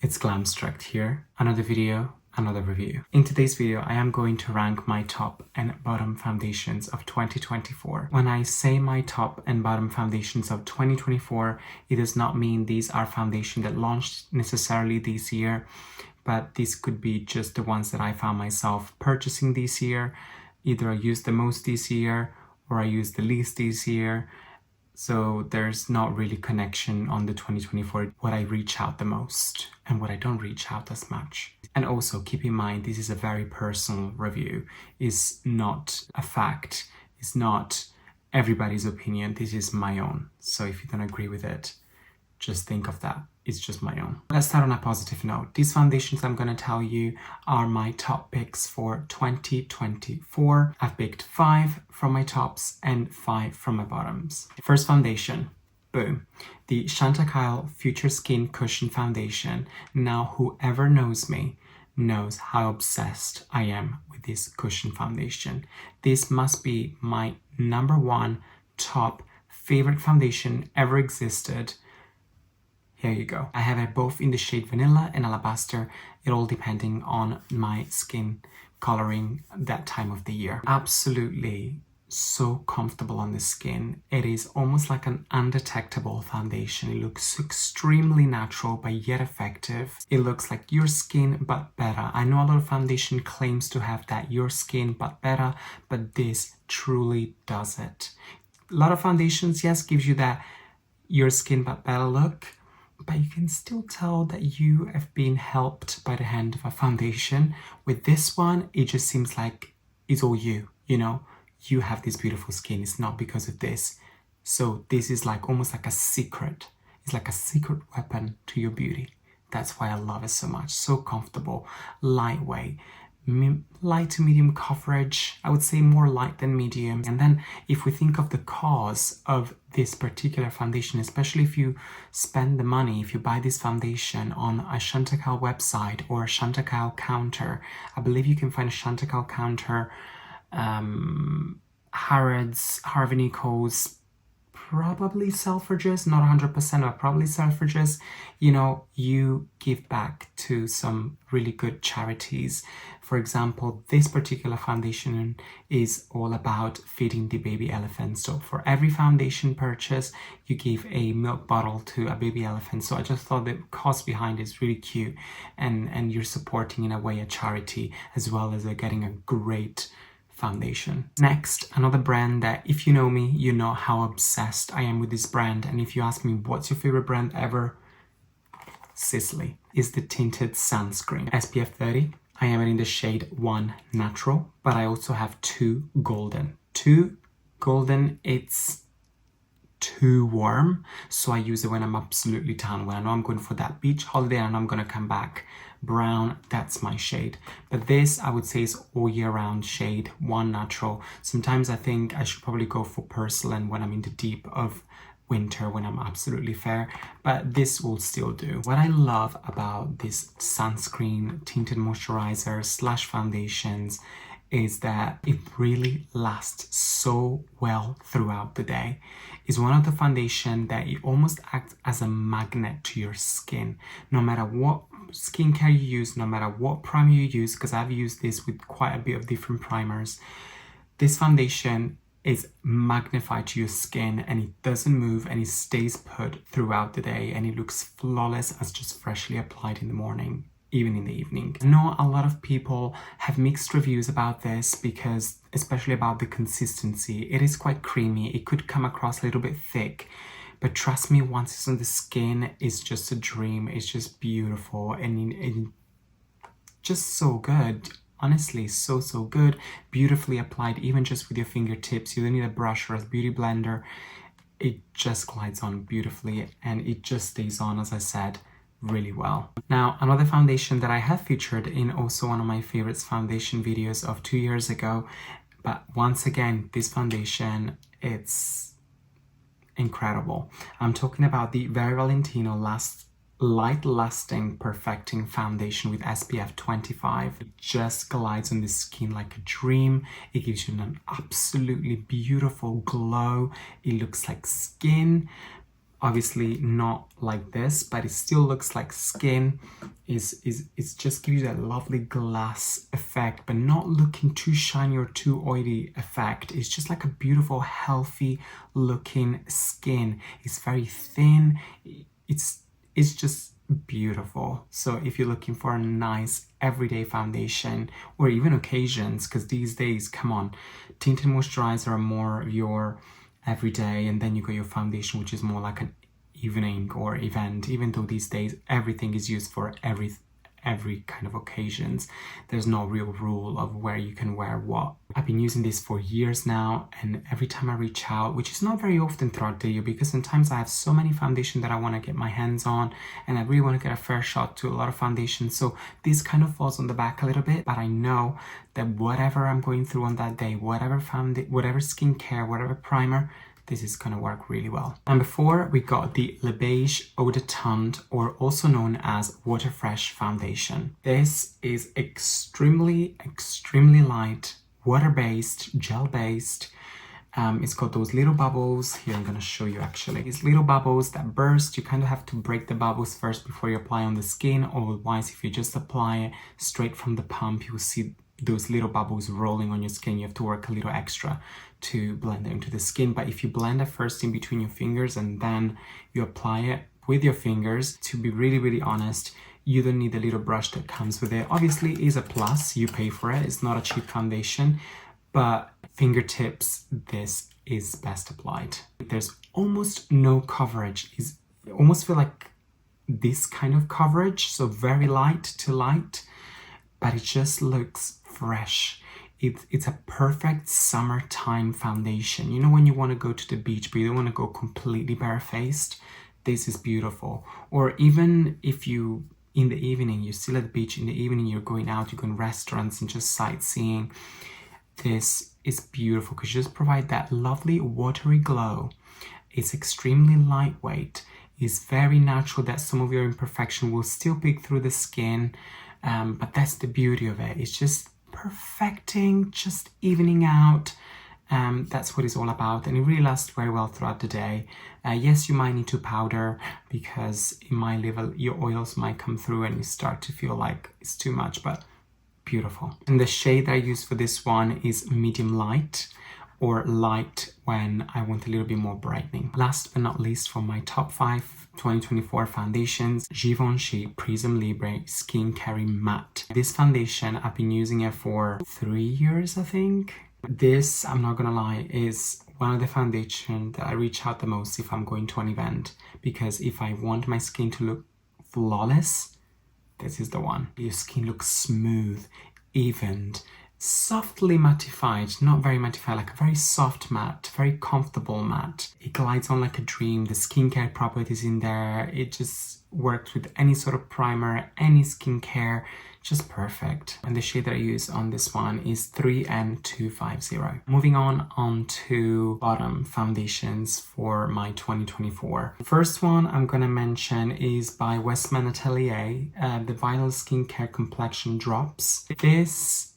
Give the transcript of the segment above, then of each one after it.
it's Glamstract here, another video, another review. In today's video, I am going to rank my top and bottom foundations of 2024. When I say my top and bottom foundations of 2024, it does not mean these are foundations that launched necessarily this year, but these could be just the ones that I found myself purchasing this year. Either I used the most this year or I used the least this year. So there's not really connection on the 2024, what I reach out the most and what I don't reach out as much. And also keep in mind, this is a very personal review. It's not a fact. It's not everybody's opinion. This is my own. So if you don't agree with it, just think of that. It's just my own. Let's start on a positive note. These foundations I'm going to tell you are my top picks for 2024. I've picked 5 from my tops and 5 from my bottoms. First foundation, boom. The Chantecaille Future Skin Cushion Foundation. Now, whoever knows me knows how obsessed I am with this cushion foundation. This must be my #1 top favorite foundation ever existed. Here you go. I have it both in the shade Vanilla and Alabaster, it all depending on my skin coloring that time of the year. Absolutely so comfortable on the skin. It is almost like an undetectable foundation. It looks extremely natural but yet effective. It looks like your skin but better. I know a lot of foundation claims to have that your skin but better, but this truly does it. A lot of foundations, yes, gives you that your skin but better look, but you can still tell that you have been helped by the hand of a foundation. With this one, it just seems like it's all you know? You have this beautiful skin. It's not because of this. So this is like almost like a secret. It's like a secret weapon to your beauty. That's why I love it so much. So comfortable, lightweight, light to medium coverage. I would say more light than medium. And then if we think of the cause of this particular foundation, especially if you spend the money, if you buy this foundation on a Chantecaille website or a Chantecaille counter, I believe you can find a Chantecaille counter, Harrods, Harvey Nichols, probably Selfridges, not 100%, but probably Selfridges. You know, you give back to some really good charities. For example, this particular foundation is all about feeding the baby elephant. So for every foundation purchase, you give a milk bottle to a baby elephant. So I just thought the cause behind it is really cute, and you're supporting in a way a charity as well as getting a great foundation. Next, another brand that if you know me, you know how obsessed I am with this brand. And if you ask me what's your favorite brand ever, Sisley is the tinted sunscreen. SPF 30. I am in the shade 1 Natural, but I also have 2 Golden. 2 Golden, it's too warm, so I use it when I'm absolutely tan, when I know I'm going for that beach holiday and I'm going to come back brown. That's my shade. But this I would say is all year round shade 1 Natural. Sometimes I think I should probably go for porcelain when I'm in the deep of winter, when I'm absolutely fair, but this will still do. What I love about this sunscreen tinted moisturizer / foundations is that it really lasts so well throughout the day. It's one of the foundation that it almost acts as a magnet to your skin. No matter what skincare you use, no matter what primer you use, because I've used this with quite a bit of different primers, this foundation is magnified to your skin and it doesn't move and it stays put throughout the day and it looks flawless as just freshly applied in the morning, even in the evening. I know a lot of people have mixed reviews about this because, especially about the consistency, it is quite creamy. It could come across a little bit thick, but trust me, once it's on the skin, it's just a dream. It's just beautiful and just so good. Honestly, so good. Beautifully applied, even just with your fingertips. You don't need a brush or a beauty blender. It just glides on beautifully and it just stays on, as I said, really well. Now, another foundation that I have featured in also one of my favorites foundation videos of 2 years ago, but once again, this foundation, it's incredible. I'm talking about the Valentino Light Lasting Perfecting Foundation with SPF 25. It just glides on the skin like a dream. It gives you an absolutely beautiful glow. It looks like skin. Obviously not like this, but it still looks like skin. It's just gives you that lovely glass effect, but not looking too shiny or too oily effect. It's just like a beautiful, healthy looking skin. It's very thin. It's just beautiful. So if you're looking for a nice everyday foundation or even occasions, because these days, come on, tinted moisturizer are more your everyday, and then you got your foundation, which is more like an evening or event. Even though these days everything is used for every kind of occasions, there's no real rule of where you can wear what. I've been using this for years now, and every time I reach out, which is not very often throughout the year, because sometimes I have so many foundation that I want to get my hands on, and I really want to get a fair shot to a lot of foundation, so this kind of falls on the back a little bit. But I know that whatever I'm going through on that day, whatever skincare, whatever primer, this is going to work really well. Number 4, we got the Le Beige Eau de Tint, or also known as Water Fresh Foundation. This is extremely light, water-based, gel-based. It's got those little bubbles. Here, I'm going to show you actually. These little bubbles that burst, you kind of have to break the bubbles first before you apply on the skin. Otherwise, if you just apply it straight from the pump, you will see those little bubbles rolling on your skin. You have to work a little extra to blend it into the skin. But if you blend it first in between your fingers and then you apply it with your fingers, to be really honest, you don't need the little brush that comes with it. Obviously, it is a plus. You pay for it. It's not a cheap foundation, but fingertips, this is best applied. There's almost no coverage. I almost feel like this kind of coverage, so very light to light, but it just looks fresh. It's a perfect summertime foundation. You know, when you want to go to the beach, but you don't want to go completely barefaced, this is beautiful. Or even if you, in the evening, you're still at the beach, in the evening you're going out, you're going to restaurants and just sightseeing, this is beautiful because you just provide that lovely watery glow. It's extremely lightweight. It's very natural that some of your imperfection will still peek through the skin, but that's the beauty of it. It's just perfecting, just evening out. That's what it's all about, and it really lasts very well throughout the day. Yes, you might need to powder because it might your oils might come through and you start to feel like it's too much, but beautiful. And the shade that I use for this one is medium light, or light when I want a little bit more brightening. Last but not least, for my top 5 2024 foundations, Givenchy Prisme-Libre Skin Caring Matte. This foundation, I've been using it for 3 years, I think. This, I'm not gonna lie, is one of the foundations that I reach out the most if I'm going to an event, because if I want my skin to look flawless, this is the one. Your skin looks smooth, evened, softly mattified, not very mattified, like a very soft matte, very comfortable matte. It glides on like a dream. The skincare properties in there, it just works with any sort of primer, any skincare, just perfect. And the shade that I use on this one is 3N250. Moving on to bottom foundations for my 2024. The first one I'm gonna mention is by Westman Atelier, the Vital Skincare Complexion Drops. This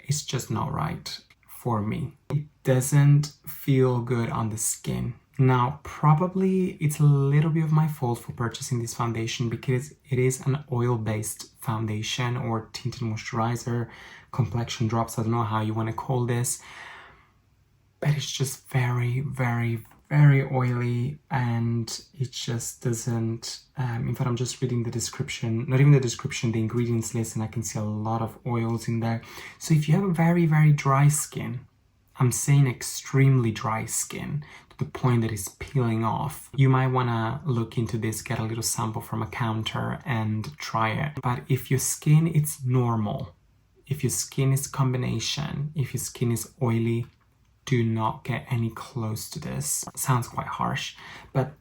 is just not right for me. It doesn't feel good on the skin. Now, probably it's a little bit of my fault for purchasing this foundation because it is an oil-based foundation or tinted moisturizer, complexion drops, I don't know how you want to call this, but it's just very oily, and it just doesn't, in fact, I'm just reading the description, not even the description, the ingredients list, and I can see a lot of oils in there. So if you have a very dry skin, I'm saying extremely dry skin, to the point that it's peeling off, you might want to look into this, get a little sample from a counter and try it. But if your skin is normal, if your skin is combination, if your skin is oily, do not get any close to this. Sounds quite harsh, but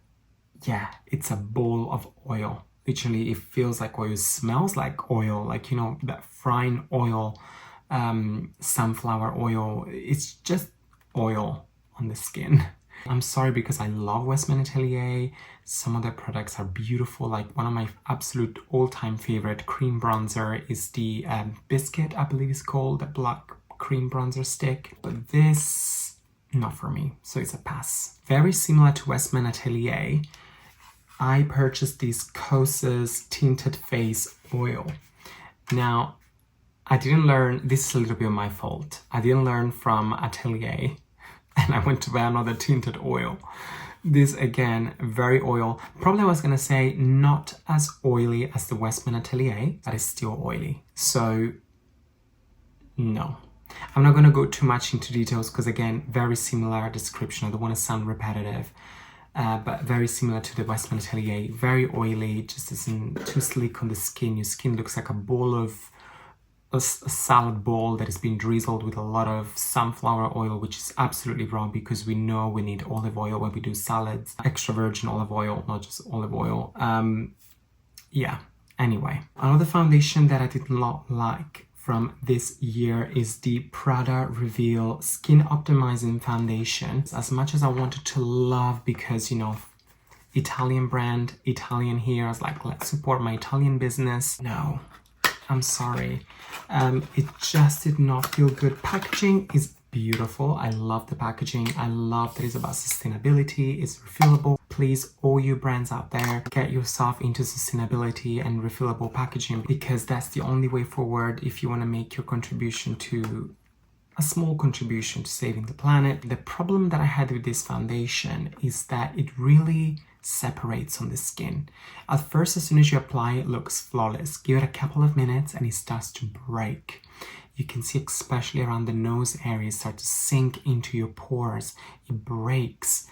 yeah, it's a bowl of oil. Literally, it feels like oil, smells like oil, like, you know, that frying oil, sunflower oil. It's just oil on the skin. I'm sorry, because I love Westman Atelier. Some of their products are beautiful. Like one of my absolute all-time favorite cream bronzer is the Biscuit, I believe it's called, the black cream bronzer stick. But this, not for me, so it's a pass. Very similar to Westman Atelier, I purchased this Kosas Tinted Face Oil. Now, I didn't learn, this is a little bit of my fault. I didn't learn from Atelier and I went to buy another tinted oil. This again, very oil. Probably I was gonna say not as oily as the Westman Atelier, but it's still oily. So no. I'm not gonna go too much into details because again, very similar description. I don't want to sound repetitive, but very similar to the Westman Atelier. Very oily, just isn't too sleek on the skin. Your skin looks like a bowl of a salad bowl that has been drizzled with a lot of sunflower oil, which is absolutely wrong because we know we need olive oil when we do salads. Extra virgin olive oil, not just olive oil. Yeah, anyway. Another foundation that I did not like from this year is the Prada Reveal Skin Optimizing Foundation. As much as I wanted to love, because, you know, Italian brand, Italian here, I was like, let's support my Italian business. No. I'm sorry. It just did not feel good. Packaging is beautiful. I love the packaging. I love that it's about sustainability. It's refillable. Please, all you brands out there, get yourself into sustainability and refillable packaging because that's the only way forward if you want to make your contribution to a small contribution to saving the planet. The problem that I had with this foundation is that it really separates on the skin. At first, as soon as you apply, it looks flawless. Give it a couple of minutes and it starts to break. You can see especially around the nose area, start to sink into your pores. It breaks.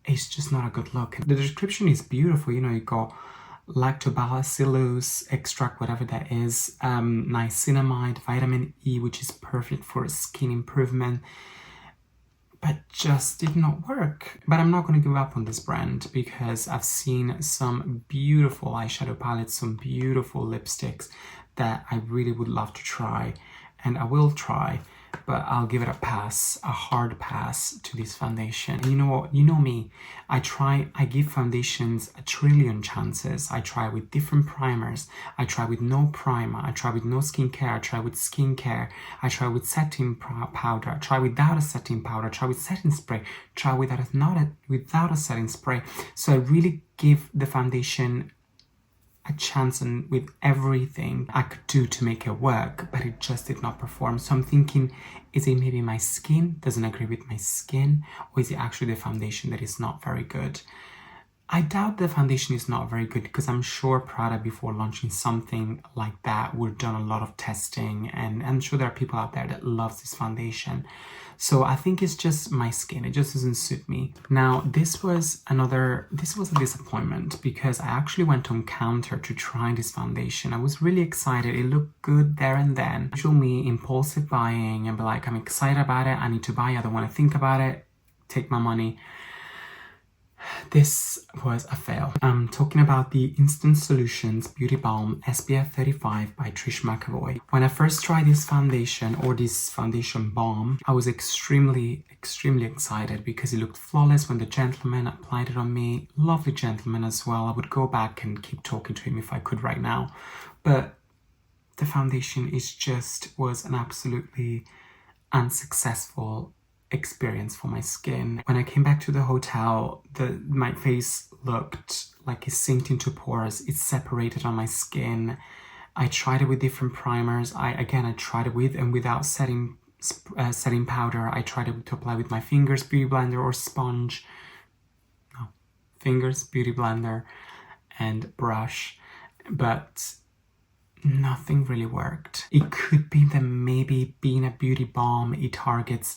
It's just not a good look. The description is beautiful. You know, you go lactobacillus extract, whatever that is, niacinamide, vitamin E, which is perfect for skin improvement, but just did not work. But I'm not going to give up on this brand because I've seen some beautiful eyeshadow palettes, some beautiful lipsticks that I really would love to try, and I will try, but I'll give it a pass, a hard pass to this foundation. And you know what? You know me. I give foundations a trillion chances. I try with different primers. I try with no primer. I try with no skincare. I try with skincare. I try with setting powder. I try without a setting powder. I try with setting spray. Try without a setting spray. So I really give the foundation a chance and with everything I could do to make it work, but it just did not perform. So I'm thinking, is it maybe my skin doesn't agree with my skin, or is it actually the foundation that is not very good? I doubt the foundation is not very good because I'm sure Prada, before launching something like that, would have done a lot of testing, and I'm sure there are people out there that loves this foundation. So I think it's just my skin. It just doesn't suit me. Now, this was a disappointment because I actually went on counter to try this foundation. I was really excited. It looked good there and then. Usually me, impulsive buying and be like, I'm excited about it. I need to buy it. I don't want to think about it. Take my money. This was a fail. I'm talking about the Instant Solutions Beauty Balm SPF 35 by Trish McAvoy. When I first tried this foundation, or this foundation balm, I was extremely excited because it looked flawless when the gentleman applied it on me. Lovely gentleman as well. I would go back and keep talking to him if I could right now. But the foundation was an absolutely unsuccessful experience for my skin. When I came back to the hotel, my face looked like it sinked into pores. It separated on my skin. I tried it with different primers. I tried it with and without setting powder. I tried it to apply with my fingers, beauty blender, or sponge. No, fingers, beauty blender, and brush. But nothing really worked. It could be that maybe being a beauty balm, it targets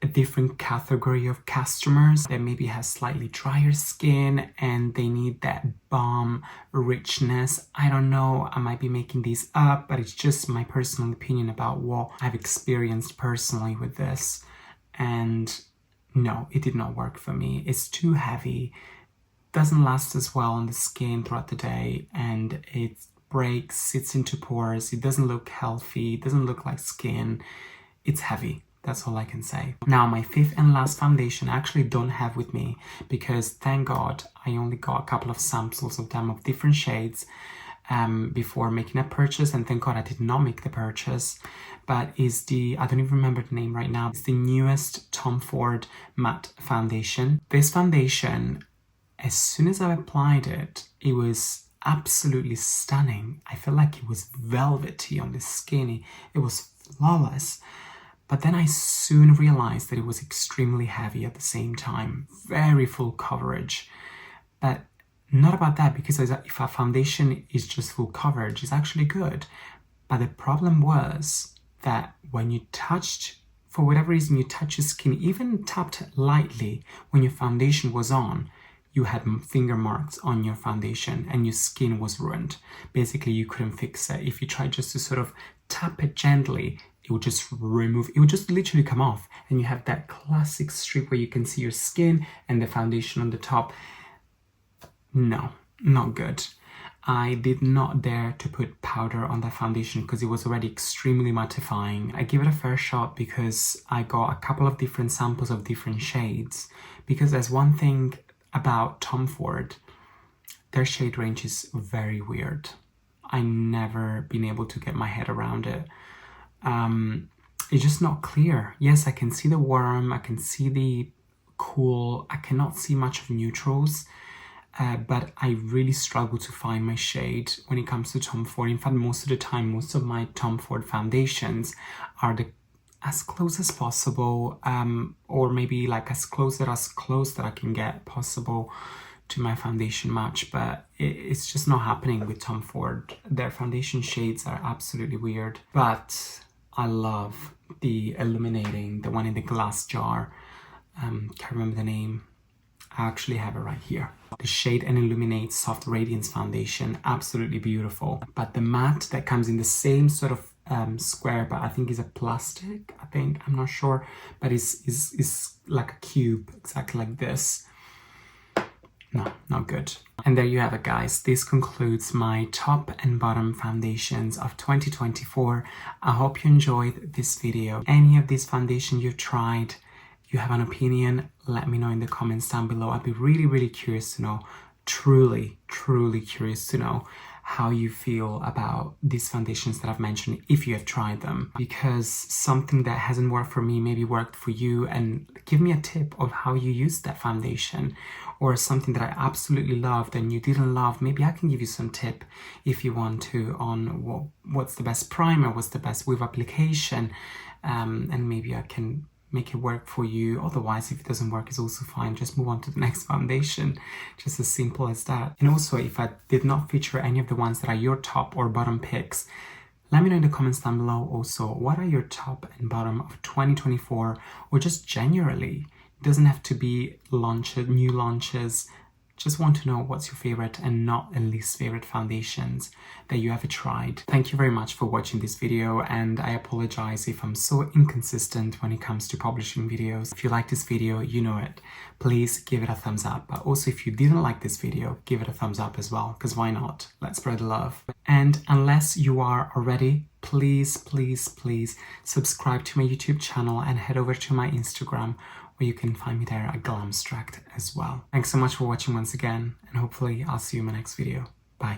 a different category of customers that maybe has slightly drier skin and they need that balm richness. I don't know, I might be making these up, but it's just my personal opinion about what I've experienced personally with this. And no, it did not work for me. It's too heavy, doesn't last as well on the skin throughout the day, and it breaks, sits into pores. It doesn't look healthy, it doesn't look like skin. It's heavy. That's all I can say. Now, my fifth and last foundation I actually don't have with me because thank God I only got a couple of samples of them of different shades before making a purchase, and thank God I did not make the purchase. But is I don't even remember the name right now. It's the newest Tom Ford matte foundation. This foundation as soon as I applied it, it was absolutely stunning. I felt like it was velvety on the skin. It was flawless. But then I soon realized that it was extremely heavy at the same time. Very full coverage. But not about that, because if a foundation is just full coverage, it's actually good. But the problem was that when you touched, for whatever reason, you touch your skin, even tapped lightly when your foundation was on, you had finger marks on your foundation and your skin was ruined. Basically, you couldn't fix it. If you tried just to sort of tap it gently, it would just remove, it would just literally come off. And you have that classic strip where you can see your skin and the foundation on the top. No, not good. I did not dare to put powder on that foundation because it was already extremely mattifying. I gave it a fair shot because I got a couple of different samples of different shades. Because there's one thing about Tom Ford, their shade range is very weird. I never been able to get my head around it. It's just not clear. Yes, I can see the warm, I can see the cool, I cannot see much of neutrals. But I really struggle to find my shade when it comes to Tom Ford. In fact, most of the time, most of my Tom Ford foundations are as close as possible, or maybe like as close that I can get possible to my foundation match. But it's just not happening with Tom Ford. Their foundation shades are absolutely weird. But I love the illuminating, the one in the glass jar. Can't remember the name. I actually have it right here. The Shade and Illuminate Soft Radiance Foundation, absolutely beautiful. But the matte that comes in the same sort of square, but I think is a plastic, I'm not sure, but is like a cube, exactly like this. No, not good. And there you have it, guys. This concludes my top and bottom foundations of 2024. I hope you enjoyed this video. Any of these foundations you've tried, you have an opinion, let me know in the comments down below. I'd be really, really curious to know, truly, truly curious to know how you feel about these foundations that I've mentioned, if you have tried them. Because something that hasn't worked for me maybe worked for you, and give me a tip of how you used that foundation. Or something that I absolutely loved and you didn't love, maybe I can give you some tip if you want to on what's the best primer, what's the best weave application, and maybe I can make it work for you. Otherwise, if it doesn't work, it's also fine. Just move on to the next foundation. Just as simple as that. And also, if I did not feature any of the ones that are your top or bottom picks, let me know in the comments down below also, what are your top and bottom of 2024, or just generally? It doesn't have to be new launches. Just want to know what's your favorite and not least favorite foundations that you ever tried. Thank you very much for watching this video, and I apologize if I'm so inconsistent when it comes to publishing videos. If you like this video, you know it. Please give it a thumbs up. But also, if you didn't like this video, give it a thumbs up as well, because why not? Let's spread the love. And unless you are already, please, please, please subscribe to my YouTube channel and head over to my Instagram, where you can find me there at Glamstract as well. Thanks so much for watching once again, and hopefully I'll see you in my next video. Bye.